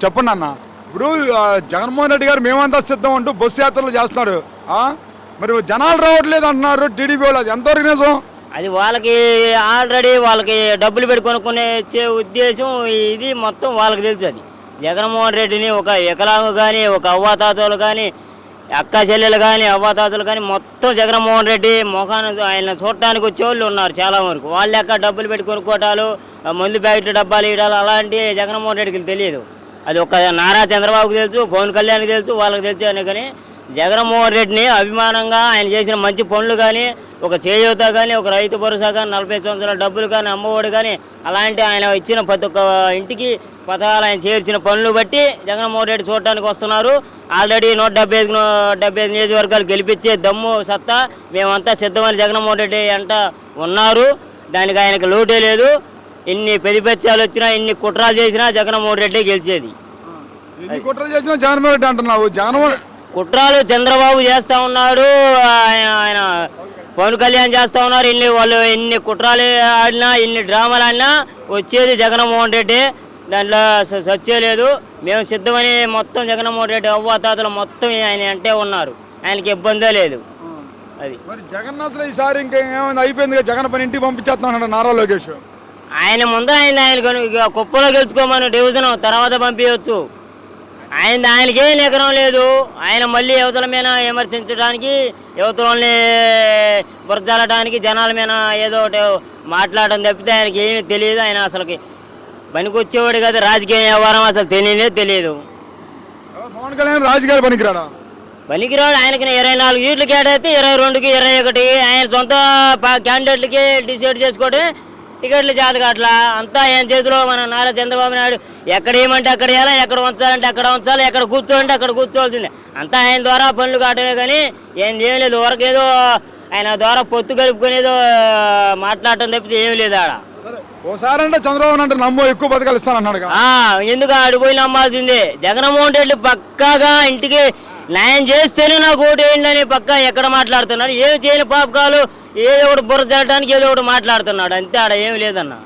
చెప్పండి అన్న. ఇప్పుడు జగన్మోహన్ రెడ్డి గారు మేమంతా సిద్ధం అంటూ బస్సు యాత్రలు చేస్తున్నాడు. మరి జనాలు రావట్లేదు అంటున్నారు టీడీపీ వాళ్ళు, అది ఎంతవరకు నిజం? అది వాళ్ళకి ఆల్రెడీ వాళ్ళకి డబ్బులు పెట్టి కొనుక్కునే ఇచ్చే ఉద్దేశం ఇది మొత్తం వాళ్ళకి తెలుసు. అది జగన్మోహన్ రెడ్డిని ఒక వికలాంగు కానీ, ఒక అవ్వాతాతలు కానీ, అక్క చెల్లెలు కానీ, అవ్వాతాతలు కానీ మొత్తం జగన్మోహన్ రెడ్డి ముఖాన్ని ఆయన చూడటానికి వచ్చేవాళ్ళు ఉన్నారు చాలా వరకు. వాళ్ళు ఎక్కడ డబ్బులు పెట్టి కొనుక్కోవటాలు, మందు ప్యాకెట్లు డబ్బాలు ఇవ్వడాలు అలాంటివి జగన్మోహన్ రెడ్డికి తెలియదు. అది ఒక నారా చంద్రబాబుకి తెలుసు, పవన్ కళ్యాణ్కి తెలుసు, వాళ్ళకి తెలుసు అని. కానీ జగన్మోహన్ రెడ్డిని అభిమానంగా ఆయన చేసిన మంచి పనులు కానీ, ఒక చేయూత కానీ, ఒక రైతు భరోసా కానీ, 40 సంవత్సరాల డబ్బులు కానీ, అమ్మఒడి కానీ, అలాంటి ఆయన ఇచ్చిన ప్రతి ఒక్క ఇంటికి పథకాలు ఆయన చేర్చిన పనులు బట్టి జగన్మోహన్ రెడ్డి చూడటానికి వస్తున్నారు. ఆల్రెడీ 175 నియోజకవర్గాలు గెలిపించే దమ్ము సత్తా మేమంతా సిద్ధమని జగన్మోహన్ రెడ్డి అంట ఉన్నారు. దానికి ఆయనకు లోటే లేదు. ఇన్ని పెదిపెచ్చాలు వచ్చినా, ఇన్ని కుట్రాలు చేసినా జగన్మోహన్ రెడ్డి గెలిచేది. కుట్రలు చేసినా జగన్మోహన్ రెడ్డి అంటున్నావు. జగన్మోహన్ కుట్రాలు చంద్రబాబు చేస్తూ ఉన్నాడు, ఆయన పవన్ కళ్యాణ్ చేస్తూ ఉన్నారు. వాళ్ళు ఎన్ని కుట్రాలు ఆడినా, ఇన్ని డ్రామాలు ఆడినా వచ్చేది జగన్మోహన్ రెడ్డి. దాంట్లో సచ్చే లేదు. మేము సిద్ధమని మొత్తం జగన్మోహన్ రెడ్డి అవ్వాతాతలు మొత్తం ఆయన అంటే ఉన్నారు. ఆయనకి ఇబ్బందే లేదు. అది మరి జగన్ అసలు ఈసారి ఇంకా ఏమైంది, అయిపోయింది, జగన్ పని ఇంటికి పంపించేస్తున్నాడు నారా లోకేష్. ఆయన ముందర ఆయన కుప్పలో గెలుచుకోమని డివిజన్ తర్వాత పంపించవచ్చు. ఆయనకేం నిగరం లేదు. ఆయన మళ్ళీ యువతల మీద విమర్శించడానికి, యువతలని బురజల్లడానికి, జనాల మీద ఏదో ఒకటి మాట్లాడడం తప్పితే ఆయనకి ఏమీ తెలియదు. ఆయన అసలుకి పనికి వచ్చేవాడు కదా, రాజకీయ వ్యవహారం అసలు తెలియదు. పవన్ కళ్యాణ్ రాజకీయాలు పనికిరాడా? పనికిరాడు. ఆయనకి 24 సీట్లు కేటాయితే 22కి 21 ఆయన సొంత క్యాండిడేట్లకి డిసైడ్ చేసుకోవడం టికెట్లు జాతక అట్లా అంతా ఆయన చేతిలో. మన నారా చంద్రబాబు నాయుడు ఎక్కడ ఏమంటే అక్కడ వేయాలి, ఎక్కడ ఉంచాలంటే అక్కడ ఉంచాలి, ఎక్కడ కూర్చోాలంటే అక్కడ కూర్చోవాల్సిందే. అంతా ఆయన ద్వారా పనులు కావటమే కానీ ఏం లేదు. వరకేదో ఆయన ద్వారా పొత్తు కలుపుకునేదో మాట్లాడటం తప్పితే ఏం లేదు ఆడ. ఓసారి అంటే చంద్రబాబు అంటే నమ్మో ఎక్కువ పథకాలు ఇస్తానన్నాడు. ఎందుకు ఆడిపోయి నమ్మాల్సిందే. జగన్మోహన్ రెడ్డి పక్కాగా ఇంటికి న్యాయం చేస్తేనే నాకు ఓటు వేయండి అని పక్కా ఎక్కడ మాట్లాడుతున్నాడు. ఏమి చేయని పాపకాలు ఏదో ఒకటి బుర్ర జరగడానికి ఏదో ఒకటి మాట్లాడుతున్నాడు. అంతే, ఆడ ఏమి లేదన్నా.